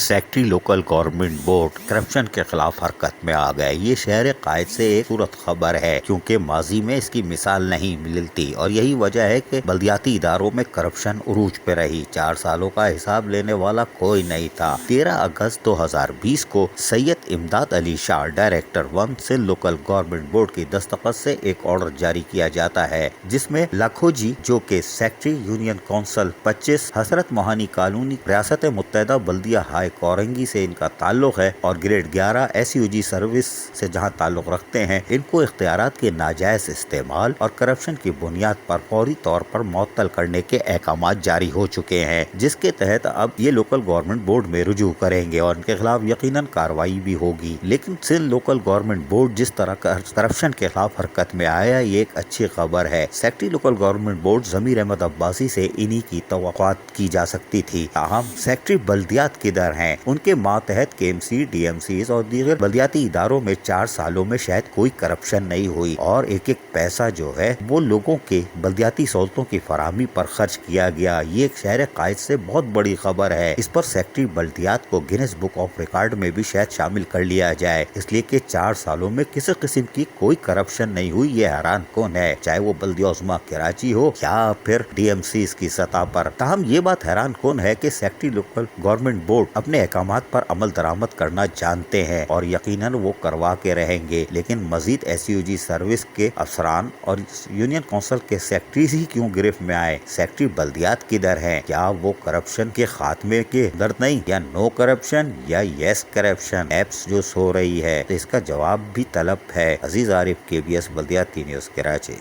Secretary local government board corruption کے خلاف حرکت میں آ گئے۔ یہ شہر قائد سے ایک صورت خبر ہے کیونکہ ماضی میں اس کی مثال نہیں ملتی اور یہی وجہ ہے کہ بلدیاتی اداروں میں کرپشن عروج پہ رہی۔ 4 سالوں کا حساب لینے والا کوئی نہیں تھا۔ 13 اگست 2020 کو Syed Imdad Ali Shah director 1 Sindh local government board کی دستخط سے ایک آرڈر جاری کیا جاتا ہے جس میں لاکھوجی جو کہ سیکٹری یونین کونسل 25 حضرت موہانی کالونی ریاست متحدہ بلدیہ ہائی کورنگی سے ان کا تعلق ہے اور گریڈ 11 SUG سروس سے جہاں تعلق رکھتے ہیں، ان کو اختیارات کے ناجائز استعمال اور کرپشن کی بنیاد پر فوری طور پر معطل کرنے کے احکامات جاری ہو چکے ہیں، جس کے تحت اب یہ لوکل گورنمنٹ بورڈ میں رجوع کریں گے اور ان کے خلاف یقیناً کارروائی بھی ہوگی۔ لیکن سندھ لوکل گورنمنٹ بورڈ جس طرح کرپشن کے خلاف حرکت میں آیا، یہ ایک اچھی خبر ہے۔ سیکٹری لوکل گورنمنٹ بورڈ ضمیر احمد عباسی سے انہی کی توقعات کی جا سکتی تھی۔ تاہم سیکٹری بلدیات کدھر ہیں؟ ان کے ماتحت KMC، DMCs اور دیگر بلدیاتی اداروں میں 4 سالوں میں شاید کوئی کرپشن نہیں ہوئی اور ایک پیسہ جو ہے وہ لوگوں کے بلدیاتی سہولتوں کی فراہمی پر خرچ کیا گیا۔ یہ ایک شہر قائد سے بہت بڑی خبر ہے۔ اس پر سیکٹری بلدیات کو گینس بک آف ریکارڈ میں بھی شاید شامل کر لیا جائے، اس لیے کہ 4 سالوں میں کسی قسم کی کوئی کرپشن نہیں ہوئی۔ یہ حیران کن ہے، چاہے وہ بلدیہ عظمیٰ کراچی ہو یا پھر DMCs کی سطح پر۔ تاہم یہ بات حیران کن ہے کہ سیکٹری لوکل گورنمنٹ بورڈ اپنے احکامات پر عمل درآمد کرنا جانتے ہیں اور یقیناً وہ کروا کے رہیں گے، لیکن مزید SUG سروس کے افسران اور یونین کونسل کے سیکٹریز ہی کیوں گرفت میں آئے؟ سیکٹری بلدیات کدھر ہیں؟ کیا وہ کرپشن کے خاتمے کے درد نہیں، یا نو کرپشن یا یس کرپشن ایپس جو سو رہی ہے؟ تو اس کا جواب بھی طلب ہے۔ عزیز عارف، KBS بلدیاتی نیوز کراچی۔